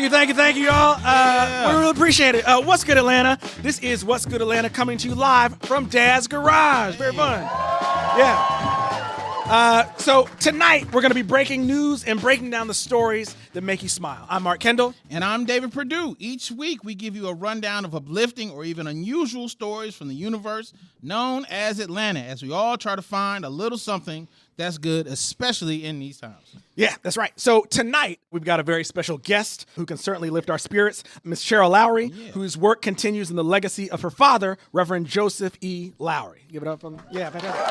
Thank you, y'all. We really appreciate it. What's good, Atlanta? This is What's Good Atlanta coming to you live from Dad's Garage. Very fun. Yeah. So tonight we're going to be breaking news and breaking down the stories that make you smile. I'm Mark Kendall. And I'm David Perdue. Each week we give you a rundown of uplifting or even unusual stories from the universe known as Atlanta, as we all try to find a little something that's good, especially in these times. Yeah, that's right. So tonight, we've got a very special guest who can certainly lift our spirits, Miss Cheryl Lowery, whose work continues in the legacy of her father, Reverend Joseph E. Lowery. Give it up for them. Yeah, fantastic.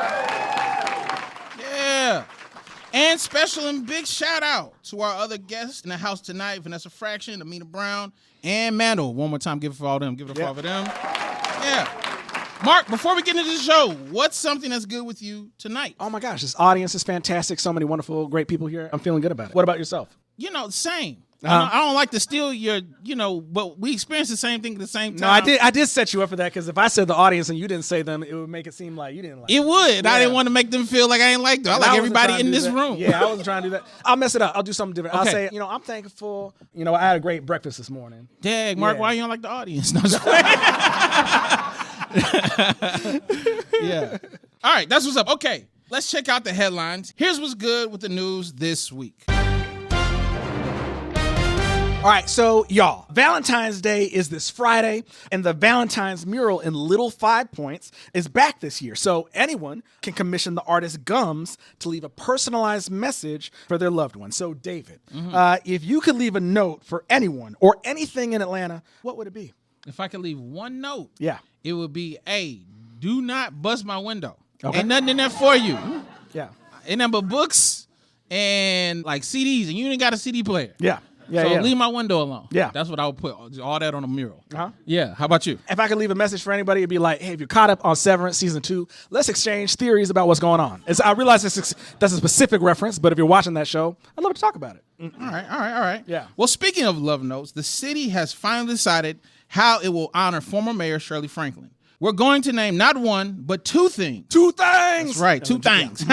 Yeah. And special and big shout out to our other guests in the house tonight, Vanessa Fraction, Amina Brown, and Mandal. One more time, give it for all them. Give it for them. Yeah. Mark, before we get into the show, what's something that's good with you tonight? Oh my gosh, this audience is fantastic. So many wonderful, great people here. I'm feeling good about it. What about yourself? Same. I don't like to steal your, but we experience the same thing at the same time. No, I did set you up for that because if I said the audience and you didn't say them, it would make it seem like you didn't like it. It would. Yeah. I didn't want to make them feel like I ain't like them. I like everybody in this room. Yeah, I wasn't trying to do that. I'll mess it up. I'll do something different. Okay. I'll say, I'm thankful. I had a great breakfast this morning. Dang, Mark, why you don't like the audience? No, yeah. All right, that's what's up. Okay, let's check out the headlines. Here's what's good with the news this week. All right, so y'all, Valentine's Day is this Friday, and the Valentine's mural in Little 5 Points is back this year. So anyone can commission the artist Gums to leave a personalized message for their loved one. So David, if you could leave a note for anyone or anything in Atlanta, what would it be? If I could leave one note, it would be, hey, do not bust my window. Okay. Ain't nothing in there for you. Yeah. Ain't nothing but books and like CDs, and you ain't got a CD player. Yeah. So leave my window alone. Yeah. That's what I would put, all that on a mural. Yeah. How about you? If I could leave a message for anybody, it'd be like, hey, if you're caught up on Severance Season 2, let's exchange theories about what's going on. I realize that's a specific reference, but if you're watching that show, I'd love to talk about it. All right. Yeah. Well, speaking of love notes, the city has finally decided how it will honor former Mayor Shirley Franklin. We're going to name not one, but two things. Two things! That's right, two things.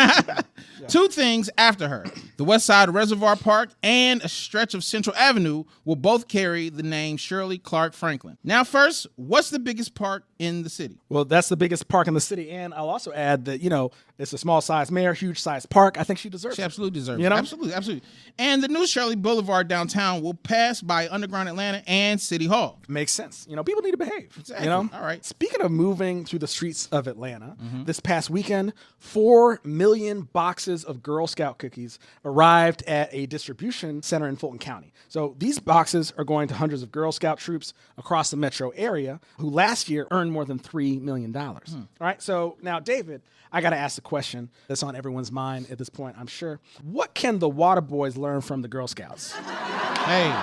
Two things after her. The West Side Reservoir Park and a stretch of Central Avenue will both carry the name Shirley Clarke Franklin. Now first, what's the biggest park in the city? Well, that's the biggest park in the city, and I'll also add that, it's a small-sized mayor, huge-sized park. I think she deserves it. She absolutely deserves it. Absolutely. And the new Shirley Boulevard downtown will pass by Underground Atlanta and City Hall. Makes sense. People need to behave. Exactly. All right. Speaking of moving through the streets of Atlanta, this past weekend, 4 million boxes of Girl Scout cookies arrived at a distribution center in Fulton County. So these boxes are going to hundreds of Girl Scout troops across the metro area who last year earned more than $3 million. All right. So now, David, I got to ask the question that's on everyone's mind at this point, I'm sure. What can the Water Boys learn from the Girl Scouts? Hey,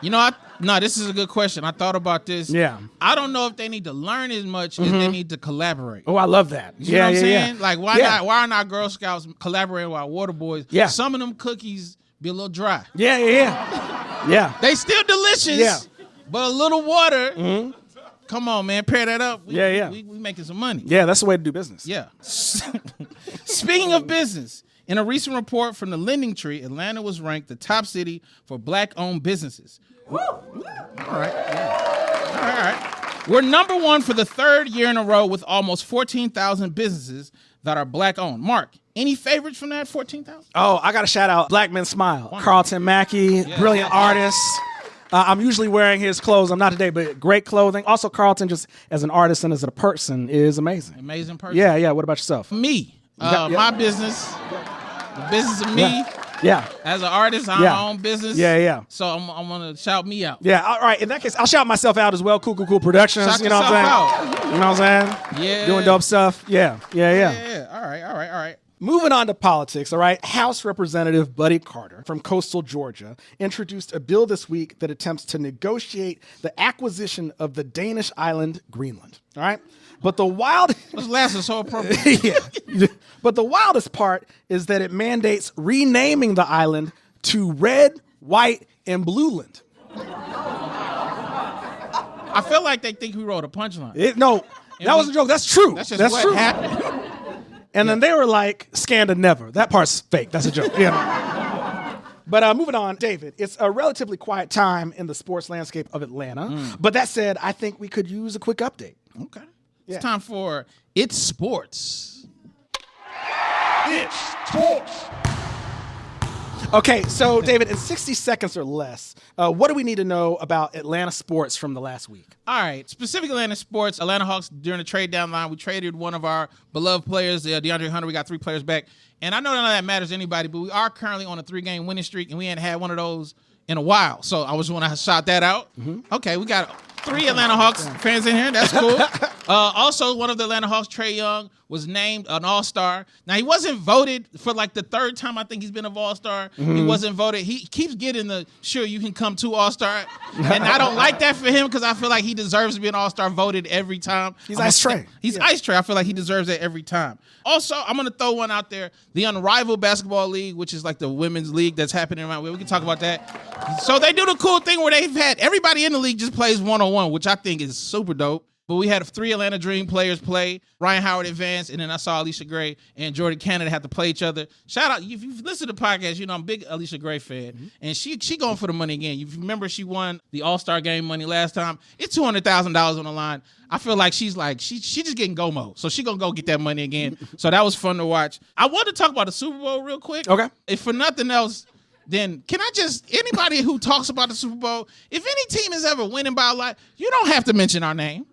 this is a good question. I thought about this. Yeah. I don't know if they need to learn as much as they need to collaborate. Oh, I love that. You know what I'm saying? Like, why are not Girl Scouts collaborating with our Water Boys? Yeah. Some of them cookies be a little dry. Yeah. They still delicious. Yeah. But a little water. Come on, man. Pair that up. We making some money. Yeah, that's the way to do business. Yeah. Speaking of business, in a recent report from the Lending Tree, Atlanta was ranked the top city for Black-owned businesses. Woo! All right. We're number one for the third year in a row with almost 14,000 businesses that are Black-owned. Mark, any favorites from that 14,000? Oh, I got to shout out Black Men Smile. Wonderful. Carlton Mackey, brilliant artist. I'm usually wearing his clothes. I'm not today, but great clothing. Also, Carlton, just as an artist and as a person, is amazing. Amazing person. Yeah. What about yourself? Me. My business. The business of me. Yeah. As an artist, I'm my own business. Yeah. So I'm going to shout me out. Yeah, all right. In that case, I'll shout myself out as well. Cool Productions. Shout you know what I'm saying? You know what I'm saying? Yeah. Doing dope stuff. Yeah. All right. Moving on to politics, all right? House Representative Buddy Carter from coastal Georgia introduced a bill this week that attempts to negotiate the acquisition of the Danish island Greenland, all right? But the wild... This last is so appropriate. Yeah. But the wildest part is that it mandates renaming the island to Red, White, and Blueland. I feel like they think we wrote a punchline. No, that was a joke. That's true. That's just what happened. And then they were like, Scanda never. That part's fake. That's a joke. Yeah. But moving on, David, it's a relatively quiet time in the sports landscape of Atlanta. But that said, I think we could use a quick update. Okay. Yeah. It's time for It's Sports. It's sports. Okay, so David, in 60 seconds or less, what do we need to know about Atlanta sports from the last week? All right, specific Atlanta sports. Atlanta Hawks, during the trade deadline, we traded one of our beloved players, DeAndre Hunter. We got 3 players back. And I know none of that matters to anybody, but we are currently on a 3-game winning streak, and we hadn't had one of those in a while. So I just want to shout that out. Okay, we got 3 Atlanta Hawks fans in here. That's cool. Also, one of the Atlanta Hawks, Trae Young, was named an All-Star. Now, he wasn't voted for like the 3rd time I think he's been an All-Star. He wasn't voted. He keeps getting the, sure, you can come to All-Star. And I don't like that for him because I feel like he deserves to be an All-Star voted every time. He's Ice Trae. He's Ice Trae. I feel like he deserves that every time. Also, I'm going to throw one out there. The Unrivaled Basketball League, which is like the women's league that's happening around here. We can talk about that. So they do the cool thing where they've had everybody in the league just plays one-on-one, which I think is super dope. But we had 3 Atlanta Dream players play. Ryan Howard advanced, and then I saw Alicia Gray and Jordan Canada have to play each other. Shout out, if you've listened to the podcast, you know I'm a big Alicia Gray fan. And she going for the money again. You remember she won the All-Star game money last time. It's $200,000 on the line. I feel like she's just getting go mode. So she going to go get that money again. So that was fun to watch. I want to talk about the Super Bowl real quick. Okay. If for nothing else, then can I just, anybody who talks about the Super Bowl, if any team is ever winning by a lot, you don't have to mention our name.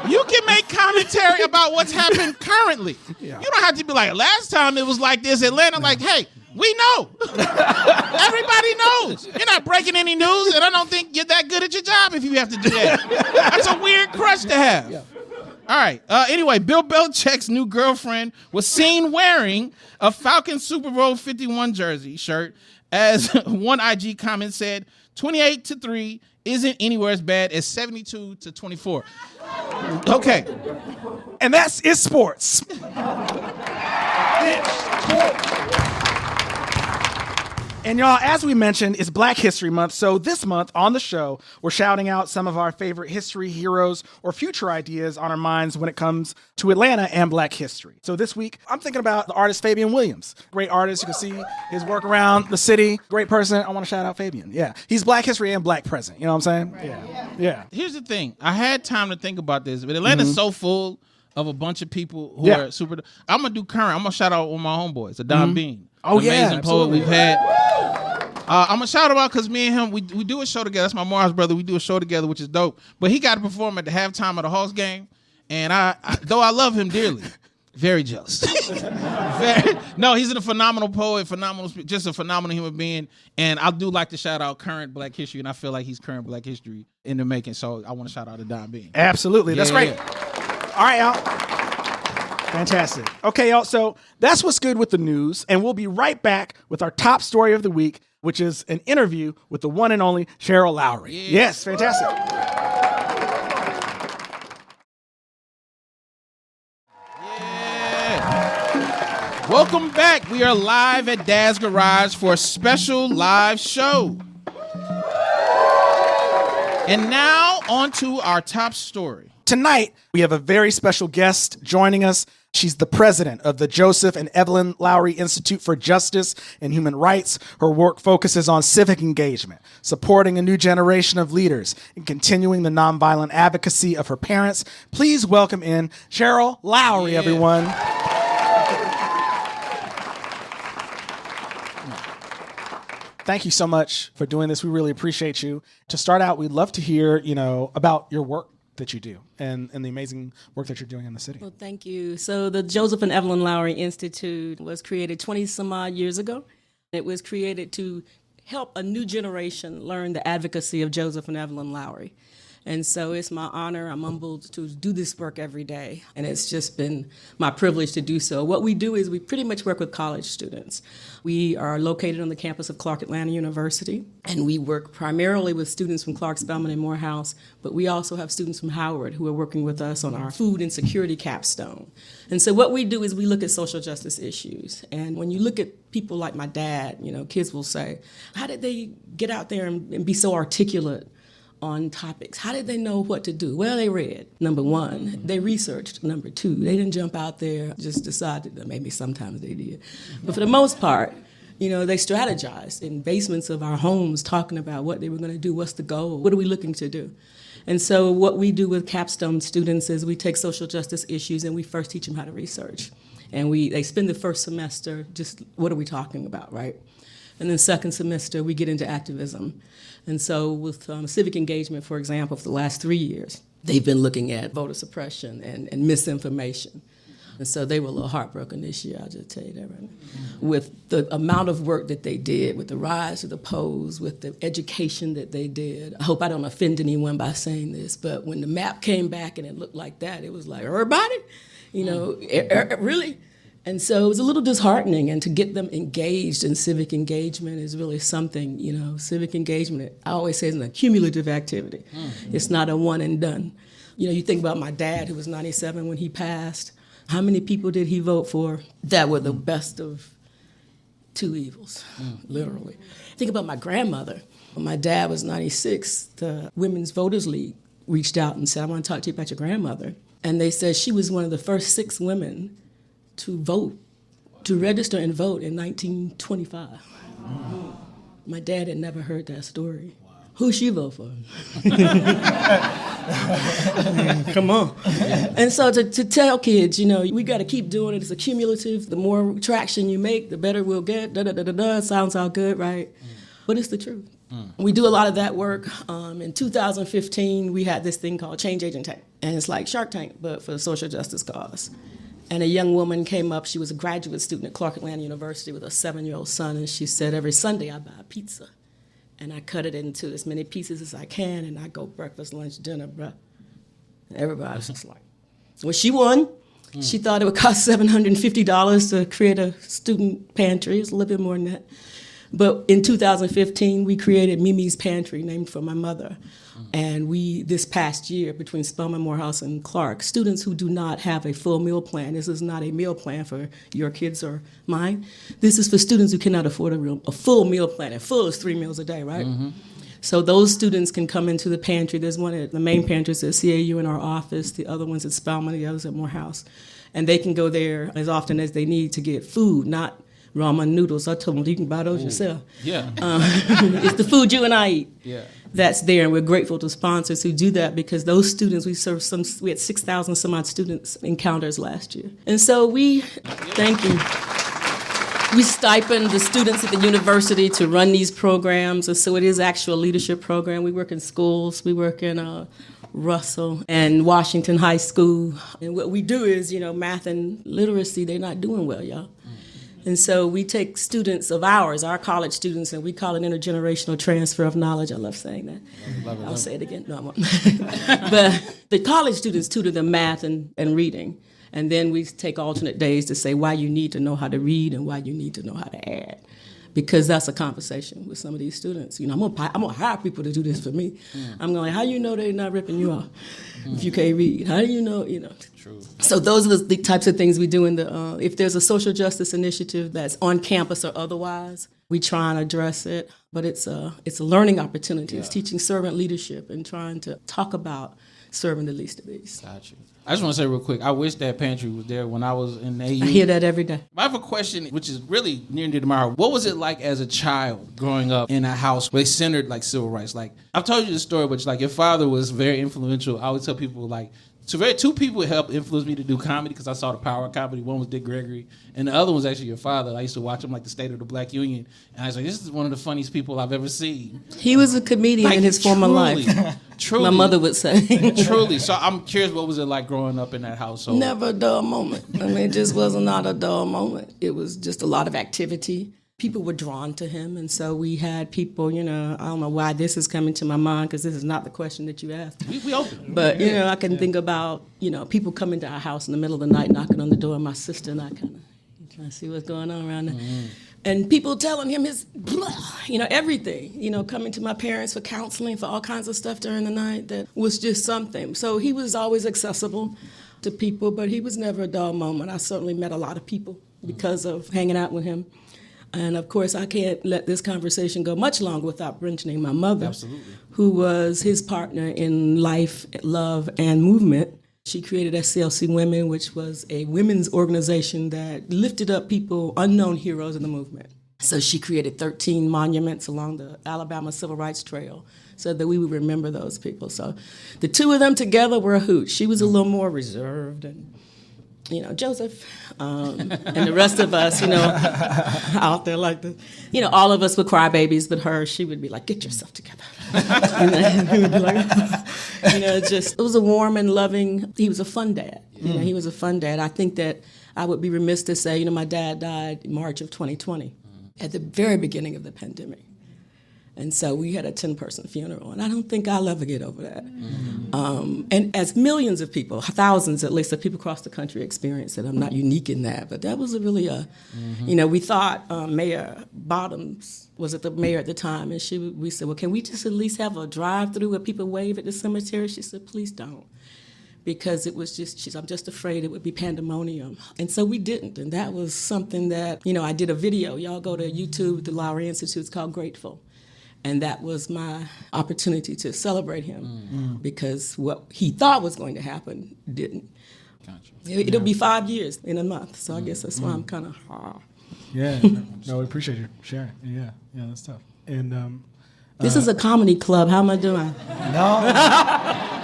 You can make commentary about what's happened currently. Yeah. You don't have to be like, last time it was like this, Atlanta, like, hey, we know. Everybody knows. You're not breaking any news, and I don't think you're that good at your job if you have to do that. That's a weird crush to have. Yeah. All right. Anyway, Bill Belichick's new girlfriend was seen wearing a Falcons Super Bowl 51 jersey shirt, as one IG comment said, 28-3 isn't anywhere as bad as 72-24. Okay. And that's It's Sports. And y'all, as we mentioned, it's Black History Month. So this month on the show, we're shouting out some of our favorite history heroes or future ideas on our minds when it comes to Atlanta and Black history. So this week, I'm thinking about the artist Fabian Williams. Great artist. You can see his work around the city. Great person. I want to shout out Fabian. Yeah. He's Black history and Black present. You know what I'm saying? Right. Yeah. Here's the thing. I had time to think about this, but Atlanta's so full of a bunch of people who are super. I'm going to do current. I'm going to shout out one of my homeboys, the Don Bean. Oh, yeah. Amazing poet we've had. I'm going to shout him out because me and him, we do a show together. That's my Mars brother. We do a show together, which is dope. But he got to perform at the halftime of the Hawks game. And I though I love him dearly, very jealous. No, he's a phenomenal poet, just a phenomenal human being. And I do like to shout out current Black history. And I feel like he's current Black history in the making. So I want to shout out to Don Bean. Absolutely. That's great. All right, y'all. Fantastic. Okay, y'all. So that's what's good with the news. And we'll be right back with our top story of the week, which is an interview with the one and only Cheryl Lowery. Yeah. Yes, fantastic. Yeah. Welcome back. We are live at Dad's Garage for a special live show. And now on to our top story. Tonight, we have a very special guest joining us. She's the president of the Joseph and Evelyn Lowery Institute for Justice and Human Rights. Her work focuses on civic engagement, supporting a new generation of leaders, and continuing the nonviolent advocacy of her parents. Please welcome in Cheryl Lowery, everyone. Thank you so much for doing this. We really appreciate you. To start out, we'd love to hear, about your work that you do and the amazing work that you're doing in the city. Well, thank you. So the Joseph and Evelyn Lowery Institute was created 20 some odd years ago. It was created to help a new generation learn the advocacy of Joseph and Evelyn Lowery. And so it's my honor, I'm humbled to do this work every day. And it's just been my privilege to do so. What we do is we pretty much work with college students. We are located on the campus of Clarke Atlanta University, and we work primarily with students from Clarke, Spelman, and Morehouse, but we also have students from Howard who are working with us on our food insecurity capstone. And so what we do is we look at social justice issues. And when you look at people like my dad, kids will say, how did they get out there and be so articulate on topics? How did they know what to do? Well, they read, number one. They researched, number two. They didn't jump out there, just decided that maybe sometimes they did. But for the most part, They strategized in basements of our homes talking about what they were going to do, what's the goal, what are we looking to do. And so what we do with capstone students is we take social justice issues and we first teach them how to research. And they spend the first semester just, what are we talking about, right? And then second semester, we get into activism. And so with civic engagement, for example, for the last 3 years, they've been looking at voter suppression and misinformation. And so they were a little heartbroken this year, I'll just tell you that right now. With the amount of work that they did, with the rise of the polls, with the education that they did. I hope I don't offend anyone by saying this, but when the map came back and it looked like that, it was like, everybody? Really? And so it was a little disheartening, and to get them engaged in civic engagement is really something, civic engagement, I always say, is an accumulative activity. Mm-hmm. It's not a one and done. You think about my dad, who was 97 when he passed. How many people did he vote for that were the best of two evils, literally? Think about my grandmother. When my dad was 96, the Women's Voters League reached out and said, I want to talk to you about your grandmother. And they said she was one of the first 6 women to vote, to register and vote in 1925. My dad had never heard that story. Who she vote for? Come on. And so to tell kids, we got to keep doing it. It's accumulative. The more traction you make, the better we'll get. It sounds all good, right? But it's the truth. We do a lot of that work. In 2015, we had this thing called Change Agent Tank. And it's like Shark Tank, but for the social justice cause. And a young woman came up. She was a graduate student at Clarke University with a 7-year-old son. And she said, every Sunday I buy a pizza. And I cut it into as many pieces as I can, and I go breakfast, lunch, dinner, bruh. And everybody was just like, well, she won. She thought it would cost $750 to create a student pantry. It's a little bit more than that. But in 2015, we created Mimi's Pantry, named for my mother. And we, this past year, between Spelman, Morehouse, and Clarke, students who do not have a full meal plan, this is not a meal plan for your kids or mine. This is for students who cannot afford a full meal plan. And full is 3 meals a day, right? Mm-hmm. So those students can come into the pantry. There's one at the main pantry at CAU in our office. The other one's at Spelman, the other's at Morehouse. And they can go there as often as they need to get food, not ramen noodles. I told them, you can buy those yourself. Yeah. It's the food you and I eat. Yeah. That's there, and we're grateful to sponsors who do that, because those students, we had 6,000 some odd students encounters last year. And so thank you. We stipend the students at the university to run these programs, and so it is actual leadership program. We work in schools, we work in Russell and Washington High School. And what we do is, math and literacy, they're not doing well, y'all. And so we take students of ours, our college students, and we call it intergenerational transfer of knowledge. I love saying that. I'll say it again. No, I won't. But the college students tutor them math and reading. And then we take alternate days to say why you need to know how to read and why you need to know how to add. Because that's a conversation with some of these students. I'm gonna hire people to do this for me. I'm going, how you know they're not ripping you off if you can't read? How do you know, True. So those are the types of things we do in if there's a social justice initiative that's on campus or otherwise, we try and address it. But it's a learning opportunity. Yeah. It's teaching servant leadership and trying to talk about serving the least of these. Got you. I just want to say real quick, I wish that pantry was there when I was in AU. I hear that every day. I have a question, which is really near and dear to my heart. What was it like as a child growing up in a house where they centered civil rights? I've told you the story, but your father was very influential. I always tell people two people helped influence me to do comedy because I saw the power of comedy. One was Dick Gregory, and the other was actually your father. I used to watch him the State of the Black Union, and I was like, this is one of the funniest people I've ever seen. He was a comedian in his former life. Truly. My mother would say. Truly. So I'm curious, what was it like growing up in that household? Never a dull moment. It just was not a dull moment. It was just a lot of activity. People were drawn to him, and so we had people, I don't know why this is coming to my mind, because this is not the question that you asked. We open. But, I can think about, people coming to our house in the middle of the night, knocking on the door, my sister and I kind of trying to see what's going on around there. Mm-hmm. And people telling him his, everything, coming to my parents for counseling, for all kinds of stuff during the night that was just something. So he was always accessible to people, but he was never a dull moment. I certainly met a lot of people because of hanging out with him. And of course, I can't let this conversation go much longer without mentioning my mother, Absolutely. Who was his partner in life, love, and movement. She created SCLC Women, which was a women's organization that lifted up people, unknown heroes in the movement. So she created 13 monuments along the Alabama Civil Rights Trail so that we would remember those people. So the two of them together were a hoot. She was a little more reserved and, Joseph, and the rest of us, out there like this. All of us would cry babies, but her, she would be like, get yourself together. And we would be like, it was a warm and loving, he was a fun dad. He was a fun dad. I think that I would be remiss to say, my dad died in March of 2020 at the very beginning of the pandemic. And so we had a 10-person funeral, and I don't think I'll ever get over that. And as millions of people, thousands at least, of people across the country experience it, I'm not unique in that, but that was really we thought Mayor Bottoms was the mayor at the time, and we said, well, can we just at least have a drive-through where people wave at the cemetery? She said, please don't. Because it was I'm just afraid it would be pandemonium. And so we didn't. And that was something that, I did a video. Y'all go to YouTube, the Lowery Institute. It's called Grateful. And that was my opportunity to celebrate him because what he thought was going to happen didn't. Gotcha. It'll be 5 years in a month. So I guess that's why I'm kind of, Yeah. No, we appreciate you sharing. Yeah, that's tough. And this is a comedy club. How am I doing?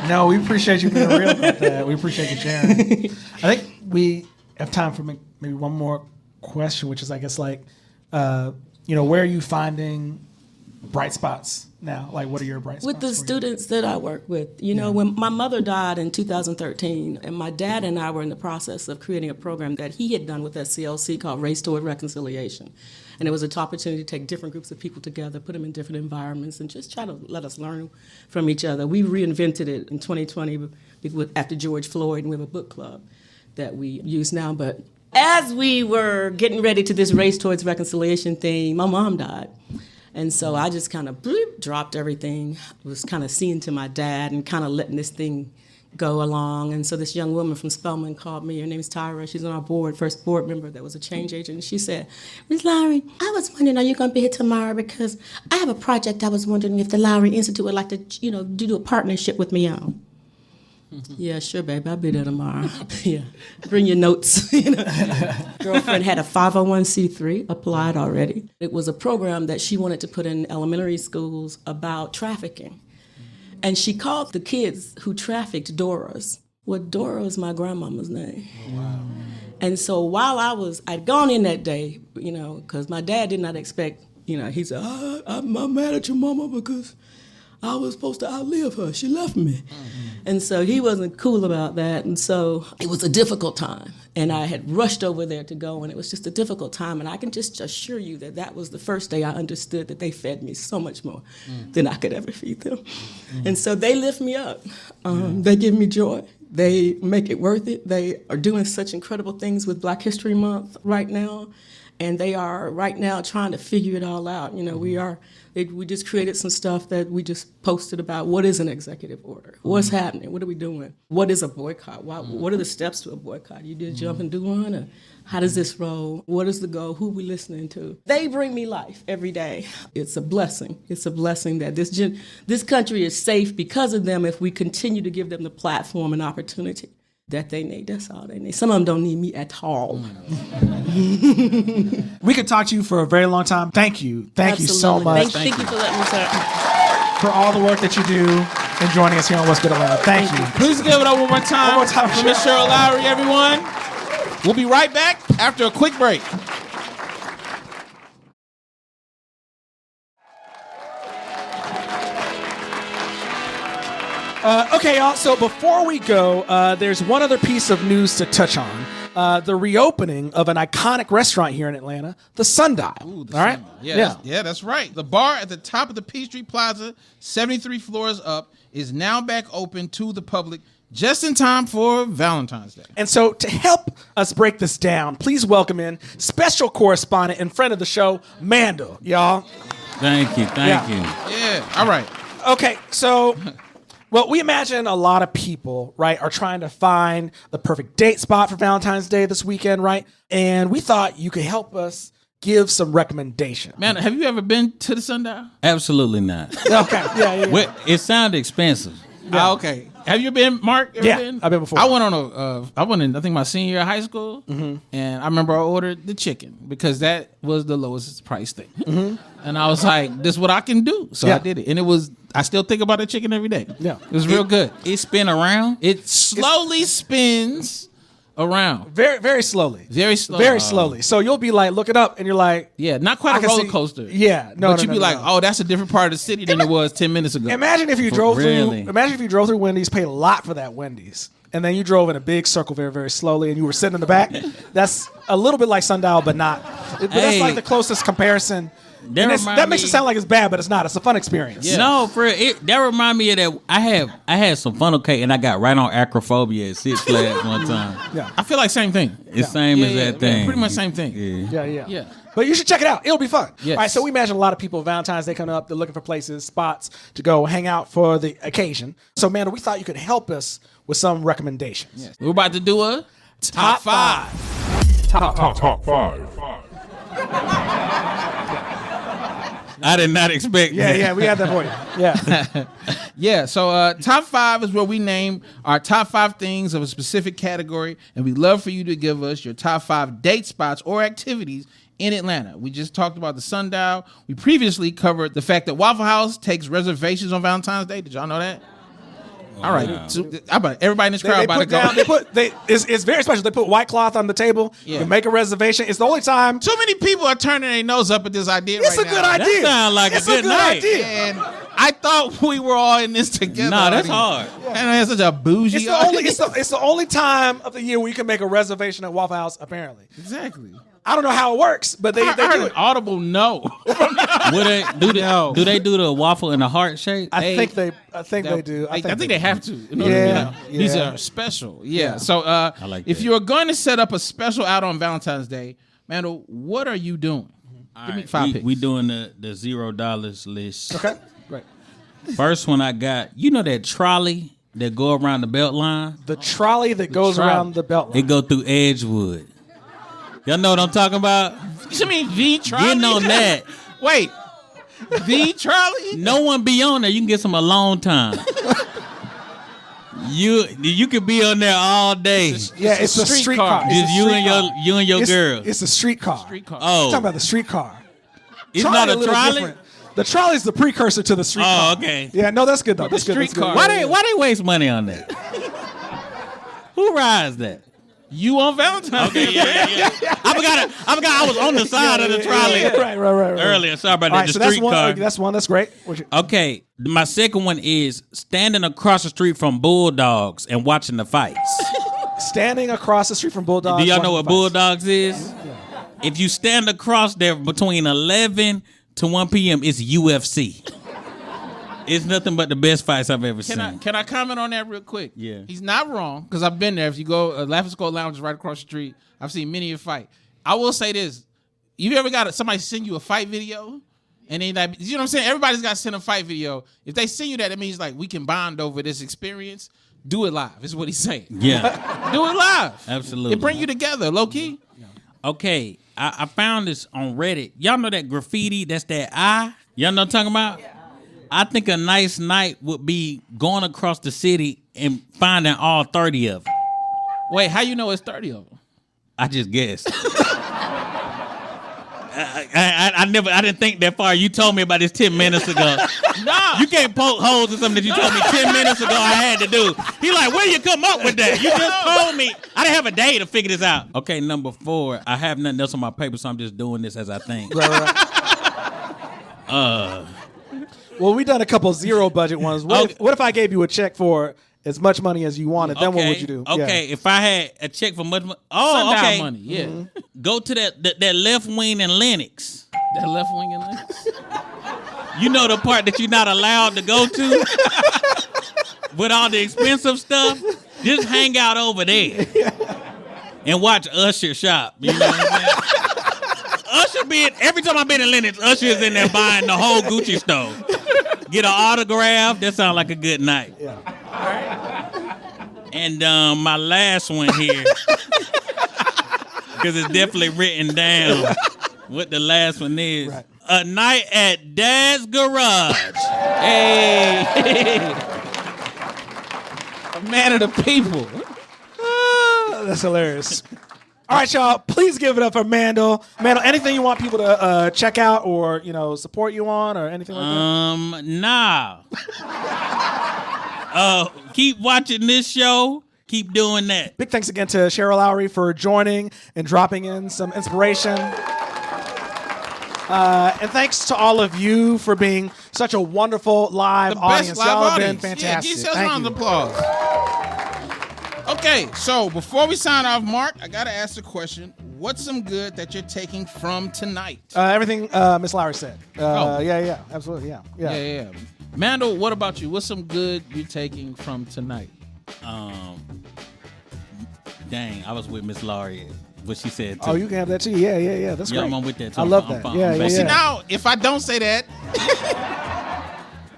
No, we appreciate you being real about that. We appreciate you sharing. I think we have time for maybe one more question, which is, I guess, like, where are you finding bright spots now? Like, what are your bright spots? With the students that I work with. When my mother died in 2013, and my dad and I were in the process of creating a program that he had done with SCLC called Race Toward Reconciliation. And it was an opportunity to take different groups of people together, put them in different environments, and just try to let us learn from each other. We reinvented it in 2020 after George Floyd, and we have a book club that we use now. But as we were getting ready to this Race Towards Reconciliation thing, my mom died. And so I just kind of dropped everything, was kind of seeing to my dad and kind of letting this thing go along. And so this young woman from Spelman called me. Her name is Tyra. She's on our board, first board member that was a change agent. And she said, Ms. Lowery, I was wondering, are you going to be here tomorrow? Because I have a project I was wondering if the Lowery Institute would like to, do a partnership with me on. Yeah, sure, babe. I'll be there tomorrow. Yeah. Bring your notes. Girlfriend had a 501c3 applied already. It was a program that she wanted to put in elementary schools about trafficking. And she called the kids who trafficked Doras. Well, Dora was my grandmama's name. Oh, wow. And so while I'd gone in that day, because my dad did not expect, he said, I'm mad at your mama because I was supposed to outlive her. She left me. Mm-hmm. And so he wasn't cool about that. And so it was a difficult time. And I had rushed over there to go, and it was just a difficult time. And I can just assure you that was the first day I understood that they fed me so much more than I could ever feed them. And so they lift me up. They give me joy. They make it worth it. They are doing such incredible things with Black History Month right now. And they are right now trying to figure it all out. We just created some stuff that we just posted about what is an executive order? What's happening? What are we doing? What is a boycott? What are the steps to a boycott? You just jump and do one? Or how does this roll? What is the goal? Who are we listening to? They bring me life every day. It's a blessing. It's a blessing that this country is safe because of them if we continue to give them the platform and opportunity that they need. That's all they need. Some of them don't need me at all. We could talk to you for a very long time. Thank you. Thank you so much. Thank you for letting me talk. For all the work that you do and joining us here on What's Good Atlanta. Thank you. Please give it up one more time. One more time for Miss Cheryl Lowery, everyone. We'll be right back after a quick break. Okay, y'all. So before we go, there's one other piece of news to touch on. The reopening of an iconic restaurant here in Atlanta, the Sundial. Ooh, all right? Yeah, that's right. The bar at the top of the Peachtree Plaza, 73 floors up, is now back open to the public just in time for Valentine's Day. And so to help us break this down, please welcome in special correspondent and friend of the show, Mandal, y'all. Thank you. Yeah, all right. Okay, so... Well, we imagine a lot of people, right, are trying to find the perfect date spot for Valentine's Day this weekend, right? And we thought you could help us give some recommendations. Man, have you ever been to the Sundial? Absolutely not. Okay, yeah. It sounded expensive. Yeah. Okay. Have you been, Mark? Ever Yeah, been? I've been before. I went on I went in, I think, my senior year of high school, and I remember I ordered the chicken because that was the lowest price thing. And I was like, this is what I can do. So I did it. And I still think about the chicken every day. Yeah. It was real good. It spin around. It slowly spins around. Very, very slowly. Very slowly. Very slowly. So you'll be like looking up and you're like, Yeah, not quite I a can roller see- coaster. Yeah, no, But no, you'd no, be no, like, no. oh, that's a different part of the city than it was 10 minutes ago. Imagine if you drove really? through. Imagine if you drove through Wendy's, paid a lot for that Wendy's, and then you drove in a big circle very, very slowly, and you were sitting in the back. That's a little bit like Sundial, but not. But that's Hey. like the closest comparison. That And remind that makes it me- sound like it's bad, but it's not. It's a fun experience. Yeah. No, for that remind me of that. I had some funnel cake and I got right on acrophobia at Six Flags one time. Yeah, I feel like same thing. It's same as that thing. Pretty much same thing. Yeah. yeah. But you should check it out. It'll be fun. Yes. All right, so we imagine a lot of people, Valentine's Day coming up, they're looking for places, spots to go hang out for the occasion. So, Mandal, we thought you could help us with some recommendations. Yes. We're about to do a top five. Top five. I did not expect that. Yeah, we had that for you. Yeah. Yeah, so top five is where we name our top 5 things of a specific category, and we'd love for you to give us your top 5 date spots or activities in Atlanta. We just talked about the Sundial. We previously covered the fact that Waffle House takes reservations on Valentine's Day. Did y'all know that? All right. Wow. So, everybody in this crowd They about to put go. down, it's very special. They put white cloth on the table. Yeah. You can make a reservation. It's the only time. Too many people are turning their nose up at this idea It's right a now. good idea. That sound like It's a good night. idea. And I thought we were all in this together. Nah, that's already. hard. And that's such a bougie It's the only. idea. It's the only time of the year where you can make a reservation at Waffle House. Apparently, Exactly. I don't know how it works, but they I heard do an it. audible no. Would they do they do the waffle in the heart shape? I think they do. I think they have to. In Yeah, order to be- These yeah. are special. Yeah. So like if that. you're going to set up a special out on Valentine's Day, Mandal, what are you doing? Give me 5 picks. We doing the $0 list. Okay, great. First one I got. You know that trolley that go around the belt line? The trolley that goes trolley. around the belt line. It go through Edgewood. Y'all know what I'm talking about? You mean the trolley? Getting on that. Wait. The trolley? No one be on there. You can get some alone time. You could be on there all day. Yeah, it's a streetcar. Just you and your girl. It's a streetcar. Streetcar. Oh, Talking about the streetcar. it's not a little trolley. different. The trolley is the precursor to the streetcar. Oh, okay. Yeah, no, that's good though. That's good. That's good. streetcar. Why they waste money on that? Who rides that? You on Valentine's Day? Yeah. I forgot. I was on the side of the trolley Right. earlier. Sorry about All that. right, The so that's streetcar. one. That's one. That's great. Okay, my second one is standing across the street from Bulldogs and watching the fights. Standing across the street from Bulldogs. Do y'all know what watching the fights. Bulldogs is? If you stand across there between 11 to 1 p.m., it's UFC. It's nothing but the best fights I've ever seen. Can I comment on that real quick? Yeah. He's not wrong, because I've been there. If you go, Laughing Skull Lounge is right across the street. I've seen many a fight. I will say this. You ever got somebody send you a fight video? And then, like, you know what I'm saying? Everybody's got to send a fight video. If they send you that, it means, like, we can bond over this experience. Do it live, is what he's saying. Yeah, Do it live. absolutely. It bring you together, low key. Okay, I found this on Reddit. Y'all know that graffiti? That's that eye. Y'all know what I'm talking about? I think a nice night would be going across the city and finding all 30 of them. Wait, how you know it's 30 of them? I just guessed. I didn't think that far. You told me about this 10 minutes ago. Nah. You can't poke holes in something that you told me 10 minutes ago I had to do. He like, where you come up with that? You just told me. I didn't have a day to figure this out. Okay, number 4. I have nothing else on my paper, so I'm just doing this as I think. Right. Well, we done a couple zero budget ones. What if I gave you a check for as much money as you wanted? Then what would you do? Okay, Yeah. if I had a check for much money. Oh, Sundown okay. money, yeah. Go to that left wing in Lenox. That left wing in there. You know the part that you're not allowed to go to with all the expensive stuff? Just hang out over there and watch Usher shop. You know what I'm saying? Every time I've been in Lenox, Usher is in there buying the whole Gucci store. Get an autograph. That sounds like a good night. Yeah. And my last one here, because it's definitely written down what the last one is. Right. A night at Dad's Garage. Hey. man of the people. That's hilarious. All right, y'all. Please give it up for Mandal. Mandal, anything you want people to check out or support you on or anything like that? Nah. Keep watching this show. Keep doing that. Big thanks again to Cheryl Lowery for joining and dropping in some inspiration. And thanks to all of you for being such a wonderful live audience. Live Y'all have audience. been fantastic. Yeah, give yourselves a Thank round you. of applause. Okay, so before we sign off, Mark, I gotta ask the question: what's some good that you're taking from tonight? Everything Miss Lowery said. Yeah, absolutely, yeah. Mandal, what about you? What's some good you're taking from tonight? Dang, I was with Miss Laurie. What she said too. Oh, you can have that too. Yeah. That's great. I'm with that too. I love I'm that. fine. Yeah. See, now, if I don't say that,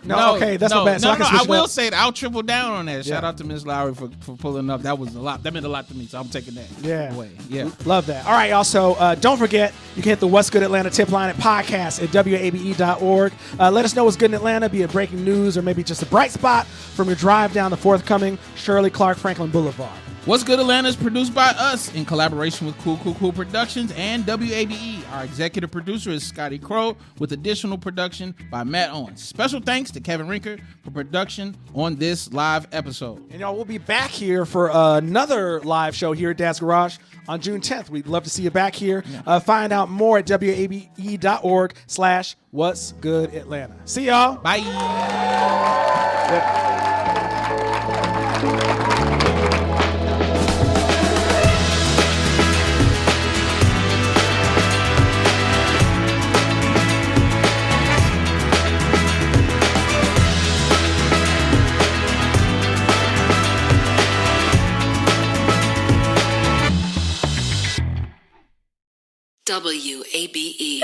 okay, that's not bad. So I will say it. I'll triple down on that. Shout out to Miss Lowry for pulling up. That was a lot. That meant a lot to me, so I'm taking that away. Yeah. Love that. All right, y'all. So don't forget, you can hit the What's Good Atlanta tip line at podcast at wabe.org. Let us know what's good in Atlanta, be it breaking news or maybe just a bright spot from your drive down the forthcoming Shirley, Clarke, Franklin Boulevard. What's Good Atlanta is produced by us in collaboration with Cool Productions and WABE. Our executive producer is Scotty Crow, with additional production by Matt Owens. Special thanks to Kevin Rinker for production on this live episode. And y'all, we'll be back here for another live show here at Dad's Garage on June 10th. We'd love to see you back here. Find out more at wabe.org/What's Good Atlanta. See y'all. Bye. WABE.